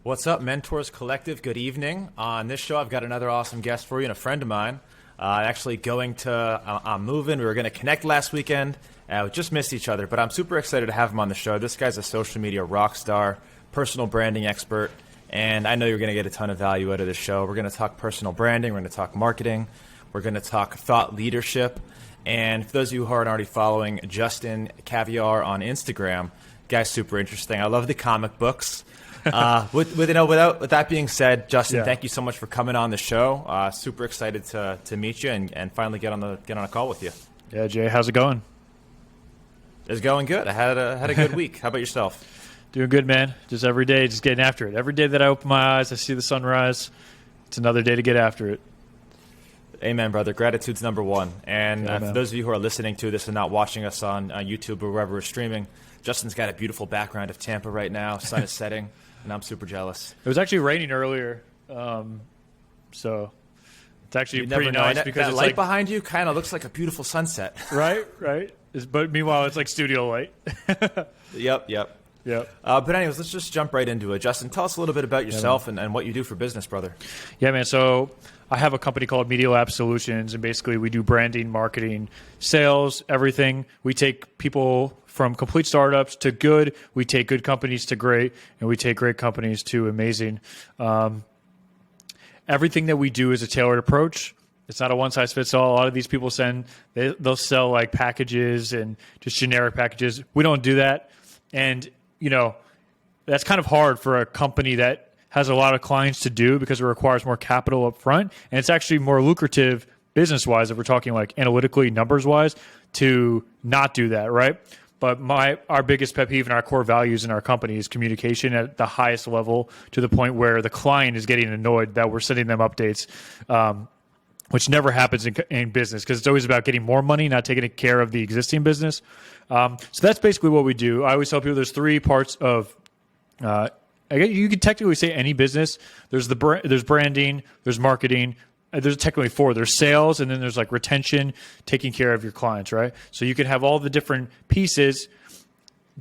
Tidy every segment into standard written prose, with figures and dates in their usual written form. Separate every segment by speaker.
Speaker 1: What's up, Mentors Collective? Good evening. On this show, I've got another awesome guest for you and a friend of mine. I'm moving. We were going to connect last weekend. We just missed each other, but I'm super excited to have him on the show. This guy's a social media rock star, personal branding expert, and I know you're going to get a ton of value out of this show. We're going to talk personal branding. We're going to talk marketing. We're going to talk thought leadership. And for those of you who aren't already following Justin Caviar on Instagram, guy's super interesting. I love the comic books. With that being said, Justin, thank you so much for coming on the show. Super excited to meet you and finally get on a call with you.
Speaker 2: Yeah, Jay, how's it going?
Speaker 1: It's going good. I had a good week. How about yourself?
Speaker 2: Doing good, man. Just every day, just getting after it. Every day that I open my eyes, I see the sunrise. It's another day to get after it.
Speaker 1: Amen, brother. Gratitude's number one. And for those of you who are listening to this and not watching us on YouTube or wherever we're streaming, Justin's got a beautiful background of Tampa right now. Sun is setting. And I'm super jealous.
Speaker 2: It was actually raining earlier, so it's actually pretty nice because
Speaker 1: that
Speaker 2: it's
Speaker 1: light behind you kind of looks like a beautiful sunset.
Speaker 2: Right. But meanwhile, it's like studio light.
Speaker 1: Yep. But anyways, let's just jump right into it. Justin, tell us a little bit about yourself and what you do for business, brother.
Speaker 2: Yeah, man. So I have a company called Media Lab Solutions, and basically we do branding, marketing, sales, everything. We take people from complete startups to good. We take good companies to great, and we take great companies to amazing. Everything that we do is a tailored approach. It's not a one-size-fits-all. A lot of these people they'll sell like packages and just generic packages. We don't do that. And, that's kind of hard for a company that has a lot of clients to do because it requires more capital up front. And it's actually more lucrative business-wise, if we're talking like analytically, numbers-wise, to not do that, right? But our biggest pet peeve and our core values in our company is communication at the highest level to the point where the client is getting annoyed that we're sending them updates, which never happens in business because it's always about getting more money, not taking care of the existing business. So that's basically what we do. I always tell people there's three parts of you could technically say any business. There's branding, there's marketing. There's technically four. There's sales, and then there's like retention, taking care of your clients, right? So you can have all the different pieces,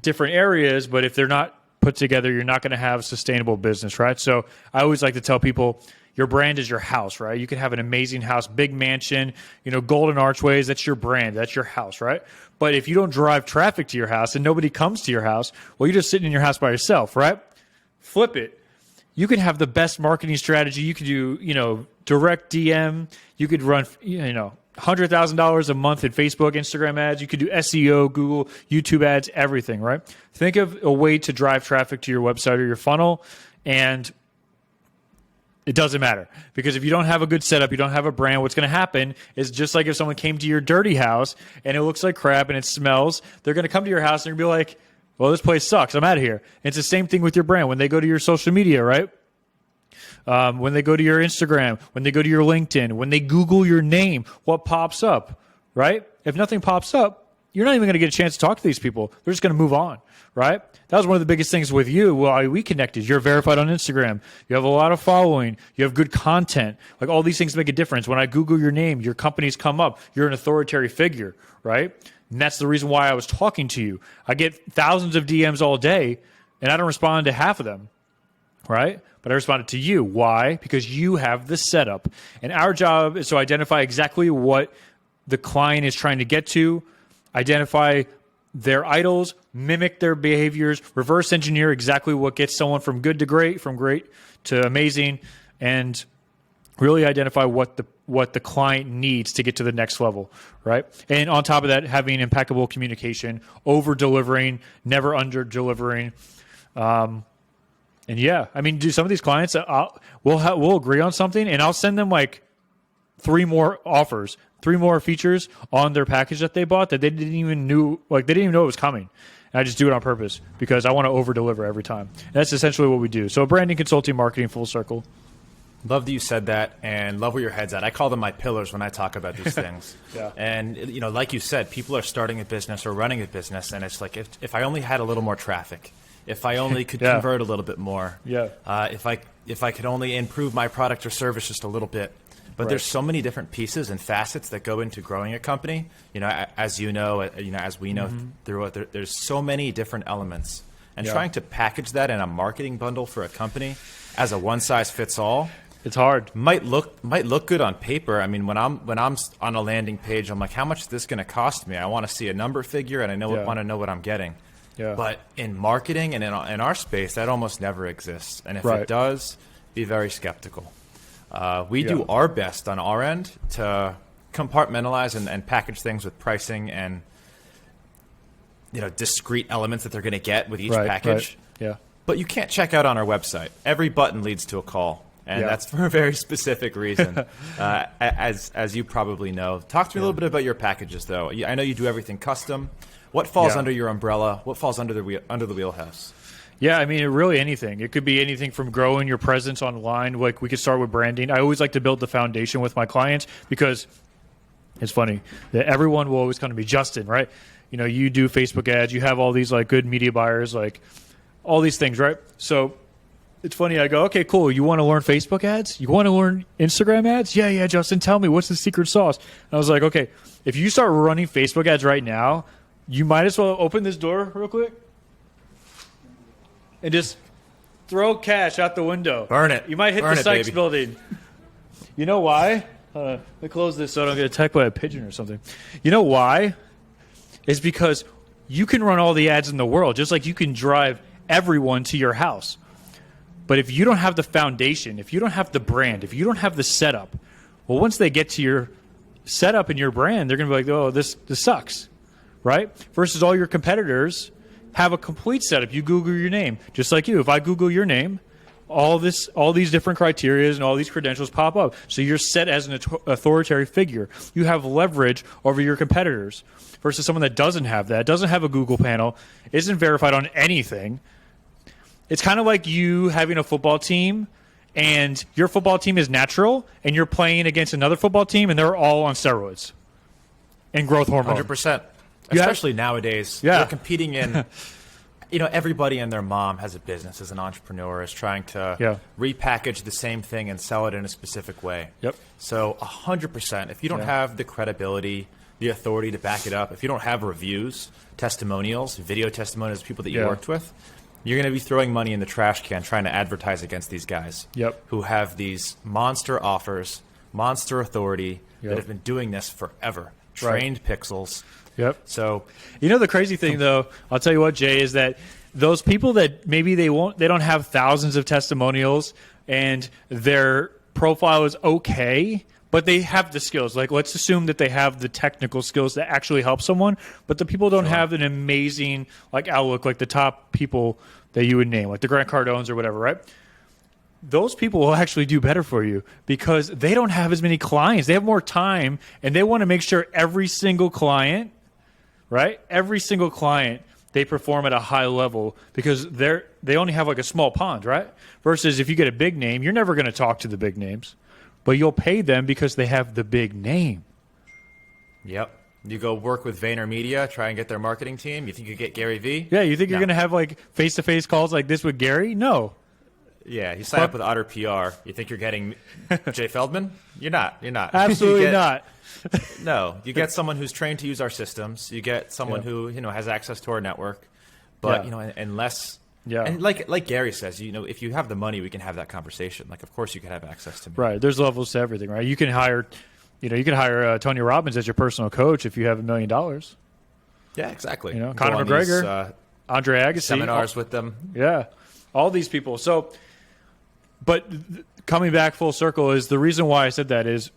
Speaker 2: different areas, but if they're not put together, you're not going to have a sustainable business, right? So I always like to tell people your brand is your house, right? You can have an amazing house, big mansion, golden archways. That's your brand. That's your house, right? But if you don't drive traffic to your house and nobody comes to your house, well, you're just sitting in your house by yourself, right? Flip it. You can have the best marketing strategy. You could do, direct DM. You could run, $100,000 a month in Facebook, Instagram ads. You could do SEO, Google, YouTube ads, everything, right? Think of a way to drive traffic to your website or your funnel, and it doesn't matter. Because if you don't have a good setup, you don't have a brand, what's going to happen is just like if someone came to your dirty house and it looks like crap and it smells, they're going to come to your house and they're going to be like, well, this place sucks. I'm out of here. And it's the same thing with your brand. When they go to your social media, right? When they go to your Instagram, when they go to your LinkedIn, when they Google your name, what pops up, right? If nothing pops up, you're not even going to get a chance to talk to these people. They're just going to move on, right? That was one of the biggest things with you. Well, we connected. You're verified on Instagram. You have a lot of following. You have good content. Like all these things make a difference. When I Google your name, your companies come up. You're an authoritative figure, right? And that's the reason why I was talking to you. I get thousands of DMs all day, and I don't respond to half of them, right? But I responded to you. Why? Because you have the setup. And our job is to identify exactly what the client is trying to get to, identify their idols, mimic their behaviors, reverse engineer exactly what gets someone from good to great, from great to amazing, and really identify what the client needs to get to the next level, right? And on top of that, having impeccable communication, over-delivering, never under-delivering. And yeah, I mean, do some of these clients, we'll agree on something, and I'll send them like 3 more offers, 3 more features on their package that they bought that they didn't even know it was coming. And I just do it on purpose because I want to over-deliver every time. And that's essentially what we do. So branding, consulting, marketing, full circle.
Speaker 1: Love that you said that, and love where your head's at. I call them my pillars when I talk about these things.
Speaker 2: Yeah.
Speaker 1: And, like you said, people are starting a business or running a business, and it's like if I only had a little more traffic, if I only could convert a little bit more, if I could only improve my product or service just a little bit. But there's so many different pieces and facets that go into growing a company. As you know, as we know, there's so many different elements And
Speaker 2: Yeah.
Speaker 1: trying to package that in a marketing bundle for a company as a one-size-fits-all
Speaker 2: It's hard.
Speaker 1: might look good on paper. I mean, when I'm on a landing page, I'm like, how much is this going to cost me? I want to see a number figure, and I want to know what I'm getting.
Speaker 2: Yeah.
Speaker 1: But in marketing and in our space, that almost never exists. And if
Speaker 2: Right.
Speaker 1: it does, be very skeptical. We do our best on our end to compartmentalize and package things with pricing and discrete elements that they're going to get with each package.
Speaker 2: Right. Yeah.
Speaker 1: But you can't check out on our website. Every button leads to a call, and that's for a very specific reason, as you probably know. Talk to me a little bit about your packages, though. I know you do everything custom. What falls under your umbrella? What falls under the wheelhouse?
Speaker 2: Yeah, I mean, really anything. It could be anything from growing your presence online. Like we could start with branding. I always like to build the foundation with my clients because it's funny that everyone will always come to me, Justin, right? You do Facebook ads. You have all these like good media buyers, like all these things, right? So it's funny. I go, okay, cool. You want to learn Facebook ads? You want to learn Instagram ads? Yeah, Justin, tell me, what's the secret sauce? And I was like, okay, if you start running Facebook ads right now, you might as well open this door real quick and just throw cash out the window.
Speaker 1: Burn it.
Speaker 2: You might hit
Speaker 1: Burn
Speaker 2: the
Speaker 1: it,
Speaker 2: Sykes
Speaker 1: baby.
Speaker 2: building. You know why? Let me close this so I don't get attacked by a pigeon or something. You know why? It's because you can run all the ads in the world, just like you can drive everyone to your house. But if you don't have the foundation, if you don't have the brand, if you don't have the setup, well, once they get to your setup and your brand, they're going to be like, oh, this sucks, right? Versus all your competitors have a complete setup. You Google your name, just like you. If I Google your name, all these different criteria and all these credentials pop up. So you're set as an authoritative figure. You have leverage over your competitors versus someone that doesn't have that, doesn't have a Google panel, isn't verified on anything. It's kind of like you having a football team and your football team is natural and you're playing against another football team and they're all on steroids and growth hormone.
Speaker 1: 100%. Especially nowadays.
Speaker 2: Yeah.
Speaker 1: We're competing in... everybody and their mom has a business as an entrepreneur, is trying to repackage the same thing and sell it in a specific way.
Speaker 2: Yep.
Speaker 1: So 100%, if you don't have the credibility, the authority to back it up, if you don't have reviews, testimonials, video testimonials, people that you worked with, you're going to be throwing money in the trash can trying to advertise against these guys who have these monster offers, monster authority that have been doing this forever. Trained pixels.
Speaker 2: Yep.
Speaker 1: So,
Speaker 2: the crazy thing though, I'll tell you what, Jay, is that those people that maybe they don't have thousands of testimonials and their profile is okay, but they have the skills. Like, let's assume that they have the technical skills that actually help someone, but the people don't have an amazing outlook, like the top people that you would name, like the Grant Cardones or whatever, right? Those people will actually do better for you because they don't have as many clients. They have more time, and they want to make sure every single client, right? Every single client, they perform at a high level because they only have a small pond, right? Versus if you get a big name, you're never going to talk to the big names, but you'll pay them because they have the big name.
Speaker 1: Yep. You go work with VaynerMedia, try and get their marketing team. You think you get Gary Vee?
Speaker 2: Yeah, you think you're going to have face-to-face calls like this with Gary? No.
Speaker 1: Yeah, you sign up with Otter PR. You think you're getting Jay Feldman? You're not.
Speaker 2: Absolutely not.
Speaker 1: No, you get someone who's trained to use our systems. You get someone who has access to our network. But unless and like Gary says, if you have the money, we can have that conversation. Like, of course, you can have access to me.
Speaker 2: Right. There's levels to everything, right? You can hire, Tony Robbins as your personal coach if you have $1 million.
Speaker 1: Yeah, exactly.
Speaker 2: Conor McGregor, Andre Agassi,
Speaker 1: seminars with them.
Speaker 2: Yeah, all these people. So, but coming back full circle is the reason why I said that is,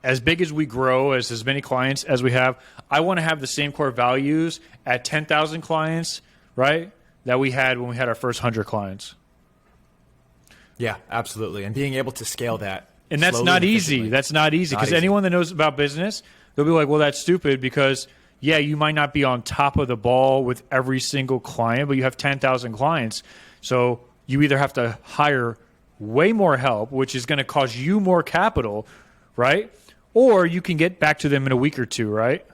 Speaker 2: as big as we grow, as many clients as we have, I want to have the same core values at 10,000 clients, right, that we had when we had our first 100 clients.
Speaker 1: Yeah, absolutely. And being able to scale that.
Speaker 2: And that's not easy. That's not easy because anyone that knows about business, they'll be like, well, that's stupid because, yeah, you might not be on top of the ball with every single client, but you have 10,000 clients. So you either have to hire way more help, which is going to cost you more capital, right? Or you can get back to them in a week or two, right?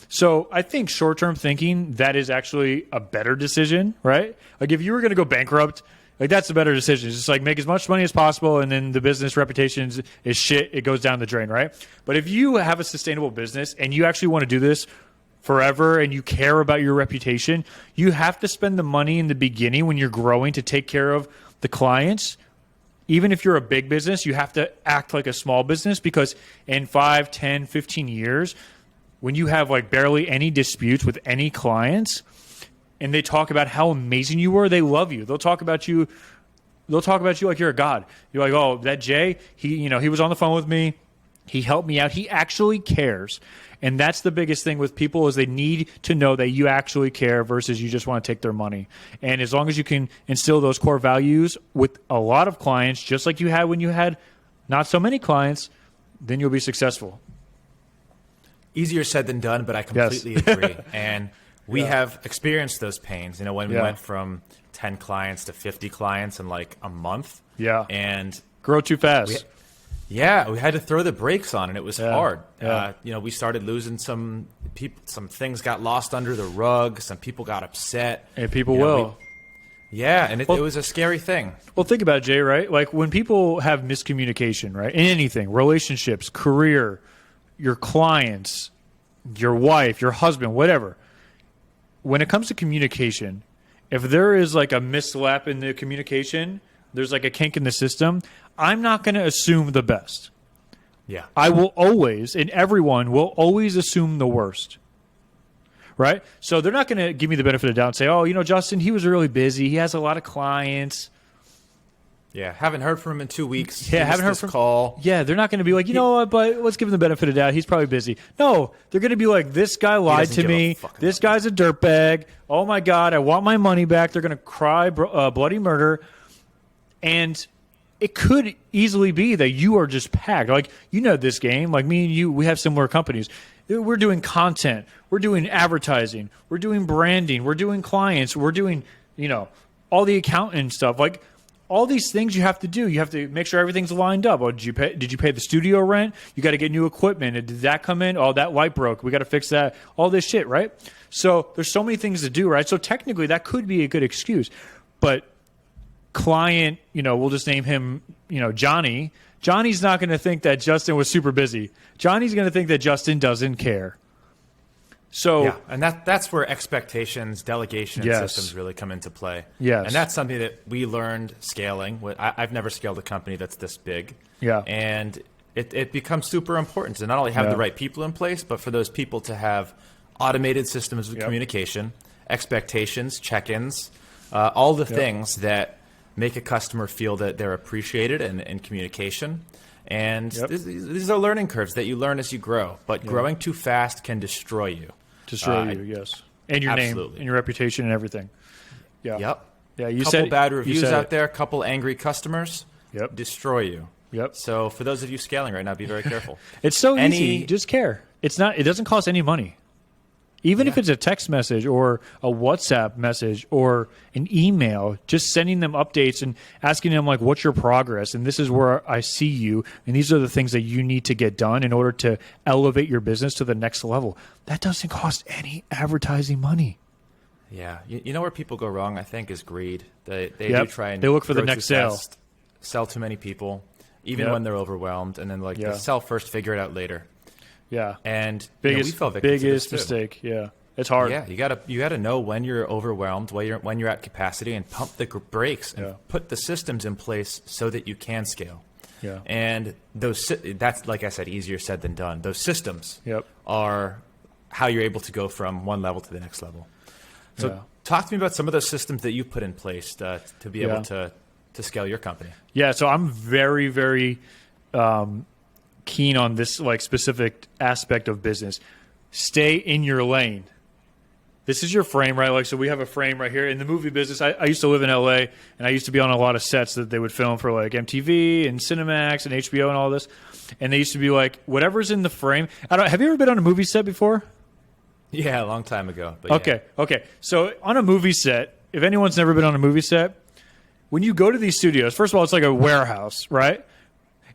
Speaker 2: So I think short-term thinking, that is actually a better decision, right? Like if you were going to go bankrupt, that's a better decision. It's just make as much money as possible, and then the business reputation is shit. It goes down the drain, right? But if you have a sustainable business and you actually want to do this forever and you care about your reputation, you have to spend the money in the beginning when you're growing to take care of the clients. Even if you're a big business, you have to act like a small business, because in 5, 10, 15 years, when you have like barely any disputes with any clients and they talk about how amazing you were, they love you. They'll talk about you like you're a god. You're like, oh, that Jay, he was on the phone with me. He helped me out. He actually cares. And that's the biggest thing with people, is they need to know that you actually care versus you just want to take their money. And as long as you can instill those core values with a lot of clients, just like you had when you had not so many clients, then you'll be successful.
Speaker 1: Easier said than done, but I completely agree. And we have experienced those pains, when we went from 10 clients to 50 clients in like a month.
Speaker 2: Yeah.
Speaker 1: And
Speaker 2: grow too fast.
Speaker 1: we had to throw the brakes on, and it was hard.
Speaker 2: Yeah.
Speaker 1: We started losing some people. Some things got lost under the rug. Some people got upset.
Speaker 2: And people will.
Speaker 1: And it was a scary thing.
Speaker 2: Well, think about it, Jay, right? Like when people have miscommunication, right? In anything, relationships, career, your clients, your wife, your husband, whatever. When it comes to communication, if there is like a mislap in the communication, there's like a kink in the system, I'm not going to assume the best.
Speaker 1: Yeah.
Speaker 2: I will always, and everyone will always assume the worst. Right? So they're not going to give me the benefit of the doubt and say, oh, Justin, he was really busy. He has a lot of clients.
Speaker 1: Yeah, haven't heard from him in 2 weeks.
Speaker 2: Yeah, haven't heard from
Speaker 1: call.
Speaker 2: Yeah, they're not going to be like, what, but let's give him the benefit of the doubt. He's probably busy. No, they're going to be like, this guy lied to me. This guy's a dirtbag. Oh my God, I want my money back. They're going to cry bloody murder. And it could easily be that you are just packed. Like, this game, like me and you, we have similar companies. We're doing content. We're doing advertising. We're doing branding. We're doing clients. We're doing, all the accounting stuff. Like, all these things you have to do. You have to make sure everything's lined up. Oh, did you pay the studio rent? You got to get new equipment. Did that come in? Oh, that light broke. We got to fix that. All this shit, right? So there's so many things to do, right? So technically that could be a good excuse. But client, we'll just name him, Johnny. Johnny's not going to think that Justin was super busy. Johnny's going to think that Justin doesn't care. So
Speaker 1: yeah, and that's where expectations, delegation, and systems really come into play.
Speaker 2: Yes.
Speaker 1: And that's something that we learned scaling. I've never scaled a company that's this big.
Speaker 2: Yeah.
Speaker 1: And it becomes super important to not only have the right people in place, but for those people to have automated systems of communication, expectations, check-ins, all the things that make a customer feel that they're appreciated in communication. And these are learning curves that you learn as you grow. But growing too fast can destroy you.
Speaker 2: Yes. And your name and your reputation and everything. Yeah.
Speaker 1: Yep.
Speaker 2: Yeah,
Speaker 1: couple bad reviews out there, couple angry customers, destroy you.
Speaker 2: Yep.
Speaker 1: So for those of you scaling right now, be very careful.
Speaker 2: It's so easy. Just care. It doesn't cost any money. Even if it's a text message or a WhatsApp message or an email, just sending them updates and asking them, like, what's your progress? And this is where I see you. And these are the things that you need to get done in order to elevate your business to the next level. That doesn't cost any advertising money.
Speaker 1: Yeah. You know where people go wrong, I think, is greed. They do try and
Speaker 2: they look for the next sale.
Speaker 1: Sell too many people, even when they're overwhelmed. And then, they sell first, figure it out later. Yeah, and we fell victim to this too.
Speaker 2: Mistake. Yeah, it's hard.
Speaker 1: Yeah, you gotta know when you're overwhelmed, when you're at capacity, and pump the brakes and put the systems in place so that you can scale.
Speaker 2: Yeah,
Speaker 1: and that's, like I said, easier said than done. Those systems are how you're able to go from one level to the next level. So talk to me about some of those systems that you put in place to be able to scale your company. Yeah,
Speaker 2: so I'm very, very keen on this specific aspect of business. Stay in your lane. This is your frame, right? So we have a frame right here. In the movie business, I used to live in LA, and I used to be on a lot of sets that they would film for MTV and Cinemax and HBO and all this. And they used to be whatever's in the frame. Have you ever been on a movie set before?
Speaker 1: Yeah, a long time ago. But
Speaker 2: Okay. So on a movie set, if anyone's never been on a movie set, when you go to these studios, first of all, it's like a warehouse, right?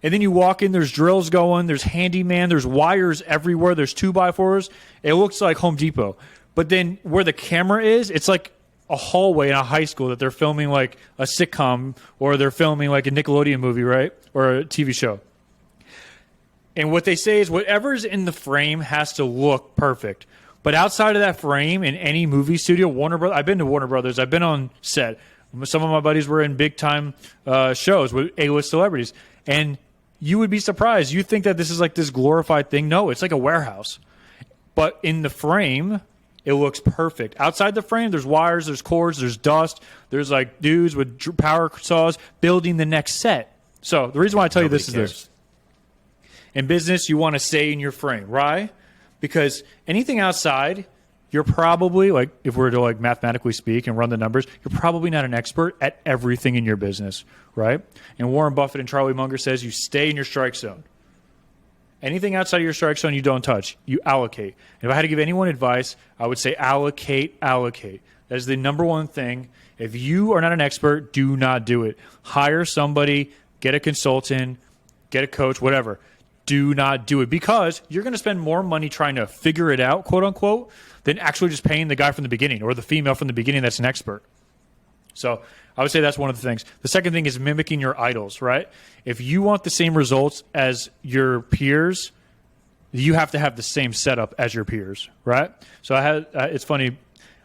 Speaker 2: And then you walk in, there's drills going, there's handyman, there's wires everywhere, there's 2x4s. It looks like Home Depot. But then where the camera is, it's like a hallway in a high school that they're filming a sitcom, or they're filming a Nickelodeon movie, right? Or a TV show. And what they say is whatever's in the frame has to look perfect. But outside of that frame, in any movie studio, Warner Brothers, I've been to Warner Brothers. I've been on set. Some of my buddies were in big-time shows with A-list celebrities. And you would be surprised. You think that this is like this glorified thing. No, it's like a warehouse. But in the frame, it looks perfect. Outside the frame, there's wires, there's cords, there's dust. There's like dudes with power saws building the next set. So the reason why I tell you this is this. In business, you want to stay in your frame, right? Because anything outside, you're probably, like, if we were to like mathematically speak and run the numbers, you're probably not an expert at everything in your business, right? And Warren Buffett and Charlie Munger says you stay in your strike zone. Anything outside of your strike zone, you don't touch. You allocate. And if I had to give anyone advice, I would say allocate, allocate. That is the number one thing. If you are not an expert, do not do it. Hire somebody, get a consultant, get a coach, whatever. Do not do it, because you're going to spend more money trying to figure it out, quote unquote, than actually just paying the guy from the beginning or the female from the beginning that's an expert. So I would say that's one of the things. The second thing is mimicking your idols, right? If you want the same results as your peers, you have to have the same setup as your peers, right? So it's funny.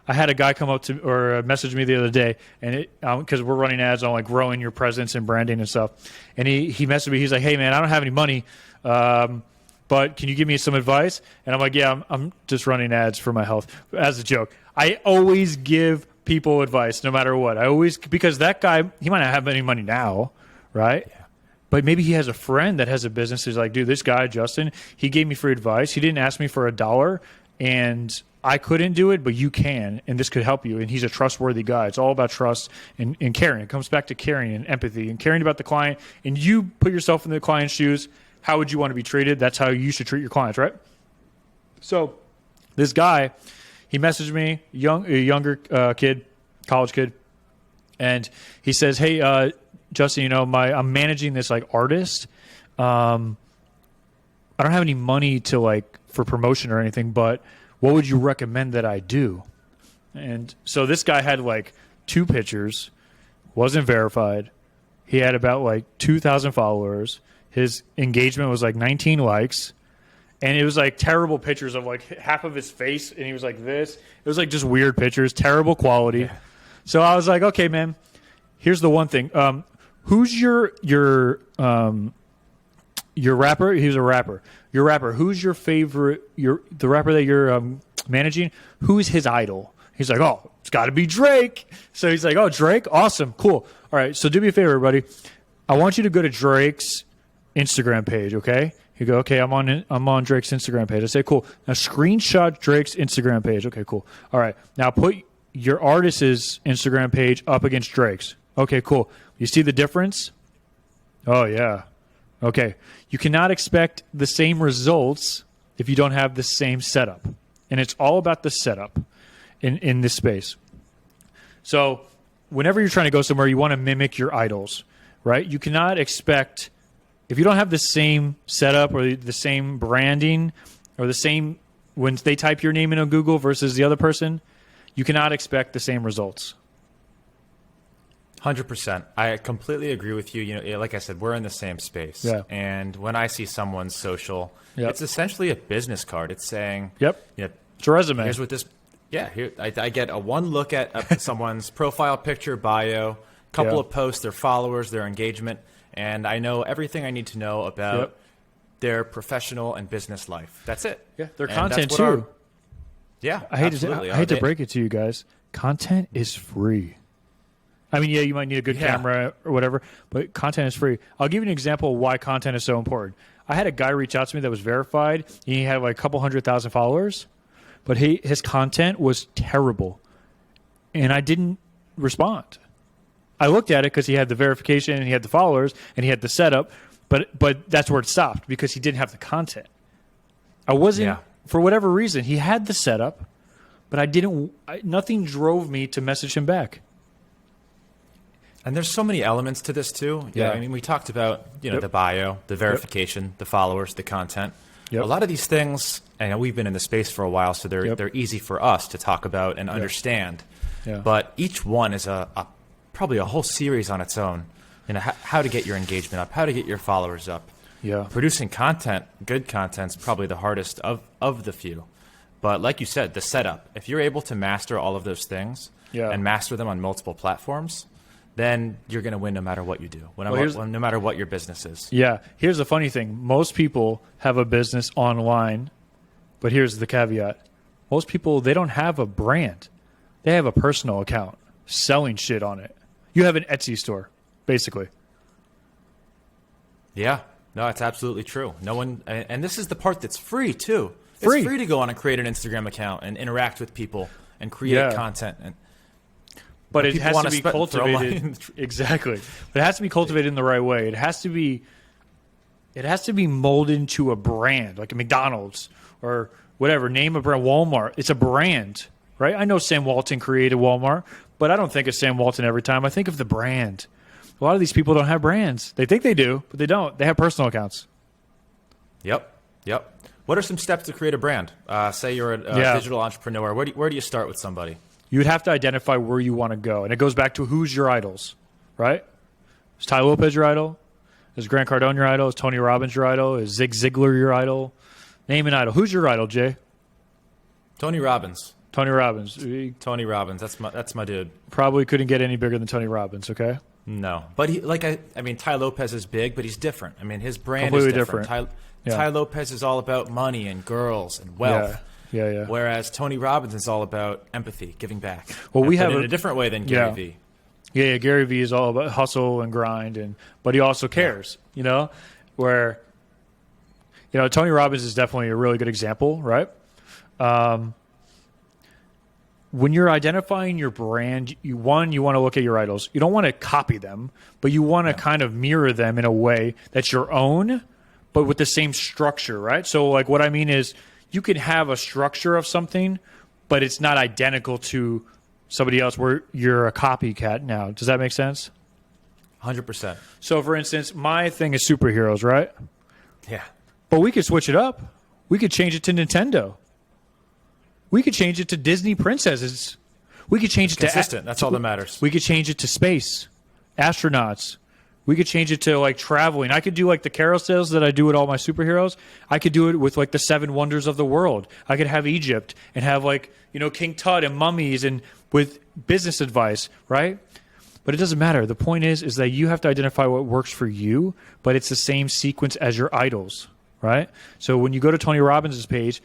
Speaker 2: I had a guy come up to or message me the other day, and because we're running ads on like growing your presence and branding and stuff, and he messaged me. He's like, "Hey man, I don't have any money, but can you give me some advice?" And I'm like, "Yeah, I'm just running ads for my health," as a joke. I always give people advice, no matter what. Because that guy, he might not have any money now, right? Yeah. But maybe he has a friend that has a business. He's like, "Dude, this guy Justin, he gave me free advice. He didn't ask me for $1, and I couldn't do it, but you can, and this could help you." And he's a trustworthy guy. It's all about trust and caring. It comes back to caring and empathy and caring about the client. And you put yourself in the client's shoes. How would you want to be treated? That's how you should treat your clients, right? So this guy, he messaged me, a younger kid, college kid, and he says, "Hey, Justin, I'm managing this like artist. I don't have any money to like for promotion or anything, but what would you recommend that I do?" And so this guy had like 2 pictures, wasn't verified. He had about like 2,000 followers. His engagement was like 19 likes. And it was like terrible pictures of like half of his face, and he was like this. It was like just weird pictures, terrible quality. Yeah. So I was like, "Okay, man, here's the one thing. Who's your rapper?" He was a rapper. Your rapper. Who's your favorite? The rapper that you're managing. Who's his idol? He's like, "Oh, it's got to be Drake." So he's like, "Oh, Drake, awesome, cool. All right, so do me a favor, everybody. I want you to go to Drake's Instagram page, okay?" You go, "Okay, I'm on Drake's Instagram page." I say, "Cool. Now screenshot Drake's Instagram page." Okay, cool. All right, now put your artist's Instagram page up against Drake's. Okay, cool. You see the difference? Oh yeah. Okay. You cannot expect the same results if you don't have the same setup. And it's all about the setup in this space. So whenever you're trying to go somewhere, you want to mimic your idols, right? You cannot expect, if you don't have the same setup or the same branding or the same, when they type your name in on Google versus the other person, you cannot expect the same results.
Speaker 1: 100%. I completely agree with you. Like I said, we're in the same space.
Speaker 2: Yeah.
Speaker 1: And when I see someone's social, it's essentially a business card. It's saying,
Speaker 2: it's a resume.
Speaker 1: Here's what this, here I get a one look at someone's profile picture, bio, couple of posts, their followers, their engagement, and I know everything I need to know about their professional and business life. That's it.
Speaker 2: Yeah, their content too.
Speaker 1: I
Speaker 2: hate to break it to you guys. Content is free. I mean, you might need a good camera or whatever, but content is free. I'll give you an example of why content is so important. I had a guy reach out to me that was verified. He had like a couple 100,000 followers, but his content was terrible, and I didn't respond. I looked at it because he had the verification and he had the followers and he had the setup, but that's where it stopped because he didn't have the content. I wasn't, for whatever reason, he had the setup, but nothing drove me to message him back.
Speaker 1: And there's so many elements to this too. Yeah, I mean, we talked about the bio, the verification, the followers, the content. A lot of these things, and we've been in the space for a while, so they're easy for us to talk about and understand. But each one is probably a whole series on its own. How to get your engagement up, how to get your followers up. Producing content, good content's probably the hardest of the few. But like you said, the setup, if you're able to master all of those things and master them on multiple platforms, then you're going to win no matter what you do, no matter what your business is.
Speaker 2: Yeah. Here's the funny thing. Most people have a business online, but here's the caveat. Most people, they don't have a brand. They have a personal account selling shit on it. You have an Etsy store, basically.
Speaker 1: Yeah. No, it's absolutely true. No one, and this is the part that's free too.
Speaker 2: Free.
Speaker 1: It's free to go on and create an Instagram account and interact with people and create content.
Speaker 2: But it has to be cultivated. Exactly. But it has to be cultivated in the right way. It has to be molded into a brand, like a McDonald's or whatever. Name a brand. Walmart. It's a brand, right? I know Sam Walton created Walmart, but I don't think of Sam Walton every time. I think of the brand. A lot of these people don't have brands. They think they do, but they don't. They have personal accounts.
Speaker 1: Yep. What are some steps to create a brand? Say you're a digital entrepreneur. Where do you start with somebody?
Speaker 2: You would have to identify where you want to go. And it goes back to who's your idols, right? Is Ty Lopez your idol? Is Grant Cardone your idol? Is Tony Robbins your idol? Is Zig Ziglar your idol? Name an idol. Who's your idol, Jay?
Speaker 1: Tony Robbins.
Speaker 2: Tony Robbins.
Speaker 1: Tony Robbins. That's my dude.
Speaker 2: Probably couldn't get any bigger than Tony Robbins, okay?
Speaker 1: No. But I mean, Ty Lopez is big, but he's different. I mean, his brand
Speaker 2: Completely
Speaker 1: is different. Ty Lopez is all about money and girls and wealth.
Speaker 2: Yeah.
Speaker 1: Whereas Tony Robbins is all about empathy, giving back.
Speaker 2: Well, we have
Speaker 1: in a different way than Gary Vee.
Speaker 2: Yeah, Gary Vee is all about hustle and grind, but he also cares. Where Tony Robbins is definitely a really good example, right? When you're identifying your brand, you want to look at your idols. You don't want to copy them, but you want to kind of mirror them in a way that's your own, but with the same structure, right? So, like, what I mean is, you can have a structure of something, but it's not identical to somebody else where you're a copycat now. Does that make sense?
Speaker 1: 100%.
Speaker 2: So, for instance, my thing is superheroes, right?
Speaker 1: Yeah.
Speaker 2: But we could switch it up. We could change it to Nintendo. We could change it to Disney princesses. We could change it to...
Speaker 1: Consistent. That's all that matters.
Speaker 2: We could change it to space, astronauts. We could change it to, like, traveling. I could do, like, the carousels that I do with all my superheroes. I could do it with, like, the 7 wonders of the world. I could have Egypt and have, like, King Tut and mummies and with business advice, right? But it doesn't matter. The point is that you have to identify what works for you, but it's the same sequence as your idols, right? So when you go to Tony Robbins' page,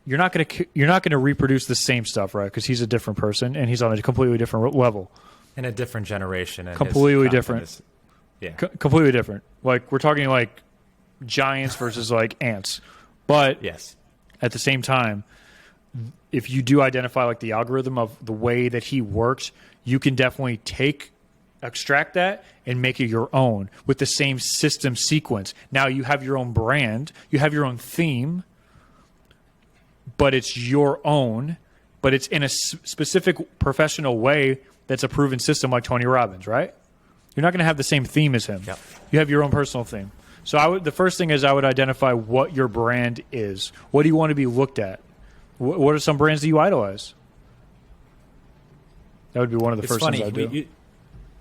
Speaker 2: you're not going to reproduce the same stuff, right? Because he's a different person and he's on a completely different level.
Speaker 1: In a different generation. And
Speaker 2: completely different.
Speaker 1: Yeah.
Speaker 2: Completely different. Like, we're talking like giants versus like ants. But
Speaker 1: yes,
Speaker 2: at the same time, if you do identify like the algorithm of the way that he works, you can definitely extract that and make it your own with the same system sequence. Now you have your own brand, you have your own theme, but it's your own, but it's in a specific professional way that's a proven system like Tony Robbins, right? You're not going to have the same theme as him.
Speaker 1: Yep.
Speaker 2: You have your own personal theme. So the first thing is I would identify what your brand is. What do you want to be looked at? What are some brands that you idolize? That would be one of the first things I'd do.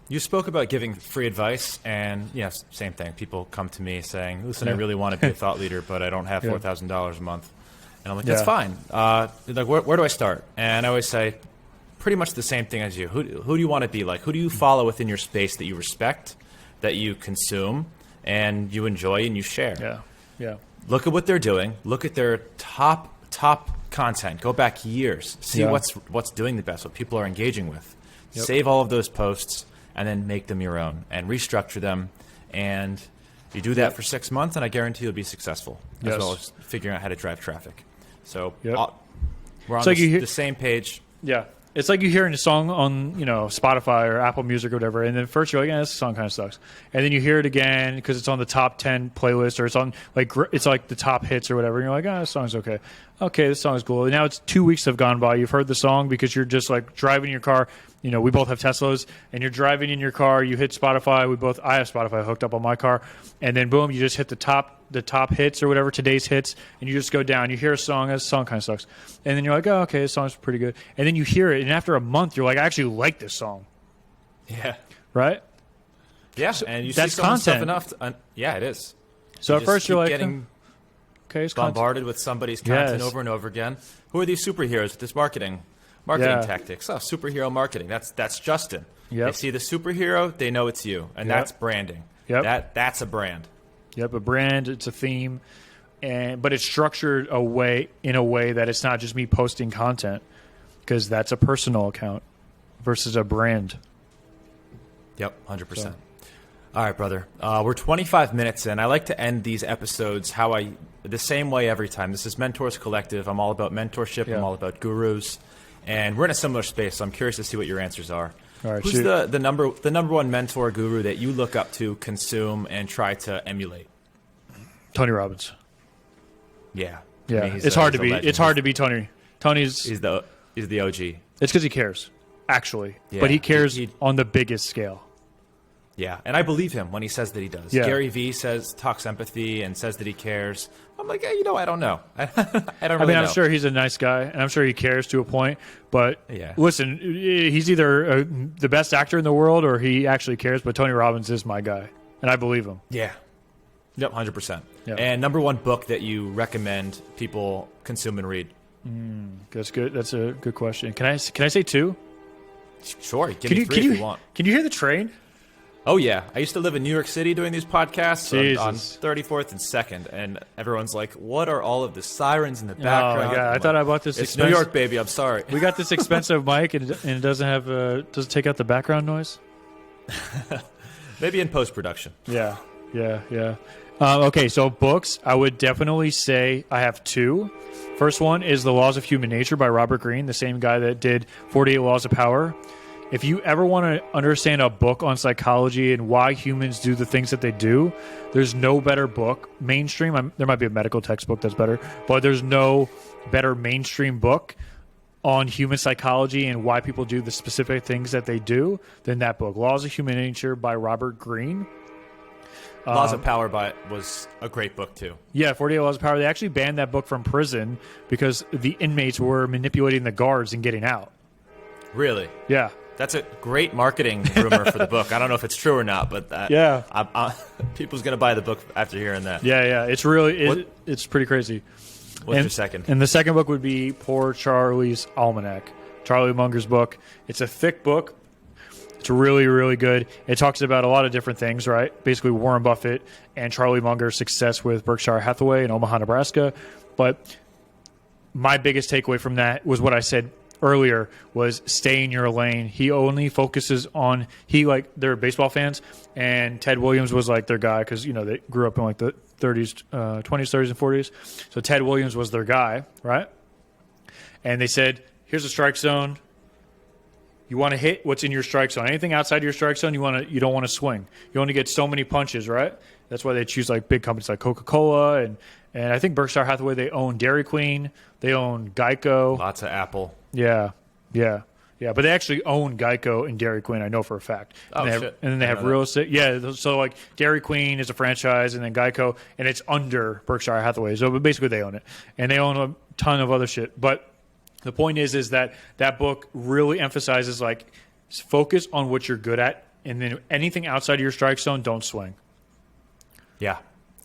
Speaker 1: You spoke about giving free advice, and yes, same thing. People come to me saying, listen, I really want to be a thought leader, but I don't have $4,000 a month. And I'm like, that's fine. Like, where do I start? And I always say, pretty much the same thing as you. Who do you want to be like? Who do you follow within your space that you respect, that you consume, and you enjoy and you share?
Speaker 2: Yeah.
Speaker 1: Look at what they're doing. Look at their top content. Go back years. See what's doing the best, what people are engaging with. Yep. Save all of those posts and then make them your own and restructure them. And you do that for 6 months, and I guarantee you'll be successful, as well as figuring out how to drive traffic. So we're on the same page.
Speaker 2: Yeah. It's like you hearing a song on, Spotify or Apple Music or whatever, and then first you're like, this song kind of sucks. And then you hear it again because it's on the top 10 playlist, or it's on it's like the top hits or whatever. And you're like, this song's okay. Okay, this song is cool. And now it's 2 weeks have gone by. You've heard the song because you're just like driving your car. We both have Teslas, and you're driving in your car. You hit Spotify. I have Spotify hooked up on my car, and then boom, you just hit the top hits or whatever, today's hits, and you just go down. You hear a song, this song kind of sucks, and then you're like, oh, okay, this song's pretty good, and then you hear it, and after a month, you're like, I actually like this song.
Speaker 1: Yeah.
Speaker 2: Right.
Speaker 1: Yeah,
Speaker 2: so
Speaker 1: and you
Speaker 2: that's
Speaker 1: see
Speaker 2: content
Speaker 1: stuff enough. Yeah, it is.
Speaker 2: So at first you're like,
Speaker 1: go
Speaker 2: okay, his content.
Speaker 1: Bombarded with somebody's content
Speaker 2: Yes.
Speaker 1: over and over again. Who are these superheroes with this marketing tactics? Oh, superhero marketing. That's Justin.
Speaker 2: Yep.
Speaker 1: They see the superhero, they know it's you, and
Speaker 2: Yep.
Speaker 1: that's branding.
Speaker 2: Yep.
Speaker 1: That's a brand.
Speaker 2: Yep, a brand, it's a theme, but it's structured in a way that it's not just me posting content, because that's a personal account versus a brand.
Speaker 1: Yep, 100%. All right, brother. We're 25 minutes in. I like to end these episodes the same way every time. This is Mentors Collective. I'm all about mentorship.
Speaker 2: Yeah.
Speaker 1: I'm all about gurus. And we're in a similar space, so I'm curious to see what your answers are.
Speaker 2: All right,
Speaker 1: Who's
Speaker 2: shoot.
Speaker 1: the number one mentor guru that you look up to, consume, and try to emulate?
Speaker 2: Tony Robbins.
Speaker 1: Yeah.
Speaker 2: Yeah,
Speaker 1: I mean,
Speaker 2: it's hard to
Speaker 1: he's a
Speaker 2: be.
Speaker 1: legend.
Speaker 2: It's hard to be Tony. Tony's.
Speaker 1: He's the OG.
Speaker 2: It's because he cares, actually.
Speaker 1: Yeah,
Speaker 2: But he cares
Speaker 1: he-
Speaker 2: on the biggest scale.
Speaker 1: Yeah, and I believe him when he says that he does.
Speaker 2: Yeah.
Speaker 1: Gary Vee talks empathy and says that he cares. I'm like, I don't know. I don't really
Speaker 2: I mean, I'm
Speaker 1: know.
Speaker 2: sure he's a nice guy, and I'm sure he cares to a point. But
Speaker 1: Yeah.
Speaker 2: listen, he's either the best actor in the world or he actually cares. But Tony Robbins is my guy, and I believe him.
Speaker 1: Yeah. Yep, 100%.
Speaker 2: Yeah.
Speaker 1: And number one book that you recommend people consume and read?
Speaker 2: That's good. That's a good question. Can I say two?
Speaker 1: Sure, give me three if you want.
Speaker 2: Can you hear the train?
Speaker 1: Oh, yeah. I used to live in New York City doing these podcasts on
Speaker 2: Jesus.
Speaker 1: 34th and 2nd, and everyone's like, what are all of the sirens in the background?
Speaker 2: Oh my god!
Speaker 1: I'm
Speaker 2: I thought
Speaker 1: like,
Speaker 2: I bought this.
Speaker 1: It's New York, baby. I'm sorry.
Speaker 2: We got this expensive mic, and it doesn't have doesn't take out the background noise.
Speaker 1: Maybe in post-production.
Speaker 2: Yeah. Okay, so books, I would definitely say I have two. First one is The Laws of Human Nature by Robert Greene, the same guy that did 48 Laws of Power. If you ever want to understand a book on psychology and why humans do the things that they do, there's no better book. Mainstream, there might be a medical textbook that's better, but there's no better mainstream book on human psychology and why people do the specific things that they do than that book, Laws of Human Nature by Robert Greene.
Speaker 1: Laws of Power was a great book, too.
Speaker 2: Yeah, 48 Laws of Power. They actually banned that book from prison because the inmates were manipulating the guards and getting out.
Speaker 1: Really?
Speaker 2: Yeah.
Speaker 1: That's a great marketing rumor for the book. I don't know if it's true or not, but people's going to buy the book after hearing that.
Speaker 2: Yeah. It's really it's pretty crazy.
Speaker 1: What's your second?
Speaker 2: And the second book would be Poor Charlie's Almanac, Charlie Munger's book. It's a thick book. It's really, really good. It talks about a lot of different things, right? Basically, Warren Buffett and Charlie Munger's success with Berkshire Hathaway in Omaha, Nebraska. But my biggest takeaway from that was what I said earlier, was stay in your lane. He only focuses on, they're baseball fans, and Ted Williams was like their guy because, they grew up in like the 30s, 20s, 30s, and 40s. So Ted Williams was their guy, right? And they said, here's a strike zone. You want to hit what's in your strike zone. Anything outside your strike zone, you don't want to swing. You only get so many punches, right? That's why they choose like big companies like Coca-Cola and I think Berkshire Hathaway, they own Dairy Queen, they own Geico.
Speaker 1: Lots of Apple.
Speaker 2: Yeah. But they actually own Geico and Dairy Queen, I know for a fact.
Speaker 1: Oh,
Speaker 2: and
Speaker 1: shit.
Speaker 2: And then they have real estate. Yeah, so like Dairy Queen is a franchise, and then Geico, and it's under Berkshire Hathaway. So basically they own it. And they own a ton of other shit. But the point is that book really emphasizes like focus on what you're good at, and then anything outside of your strike zone, don't swing.
Speaker 1: Yeah.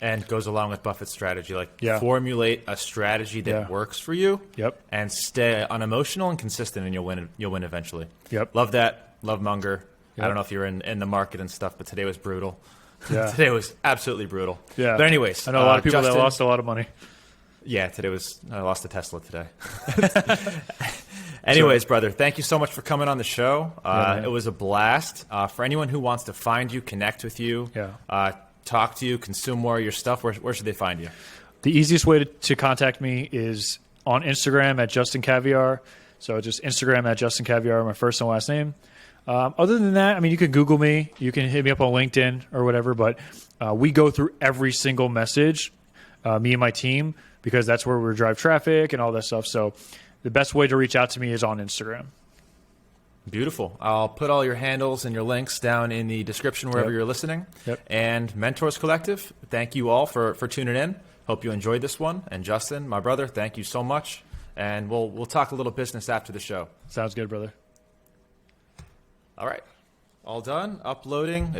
Speaker 1: And goes along with Buffett's strategy. Formulate a strategy that works for you.
Speaker 2: Yep.
Speaker 1: And stay unemotional and consistent, and you'll win eventually.
Speaker 2: Yep.
Speaker 1: Love that. Love Munger.
Speaker 2: Yep.
Speaker 1: I don't know if you're in the market and stuff, but today was brutal.
Speaker 2: Yeah.
Speaker 1: Today was absolutely brutal.
Speaker 2: Yeah.
Speaker 1: But anyways.
Speaker 2: I know a lot of people
Speaker 1: Justin,
Speaker 2: that lost a lot of money.
Speaker 1: Yeah, I lost a Tesla today. Anyways, brother, thank you so much for coming on the show. It was a blast. For anyone who wants to find you, connect with you, talk to you, consume more of your stuff, where should they find you?
Speaker 2: The easiest way to contact me is on Instagram at Justin Caviar. So just Instagram at Justin Caviar, my first and last name. Other than that, I mean, you can Google me. You can hit me up on LinkedIn or whatever. But we go through every single message, me and my team, because that's where we drive traffic and all that stuff. So the best way to reach out to me is on Instagram.
Speaker 1: Beautiful. I'll put all your handles and your links down in the description wherever you're listening.
Speaker 2: Yep.
Speaker 1: And Mentors Collective, thank you all for tuning in. Hope you enjoyed this one. And Justin, my brother, thank you so much. And we'll talk a little business after the show.
Speaker 2: Sounds good, brother.
Speaker 1: All right. All done. Uploading.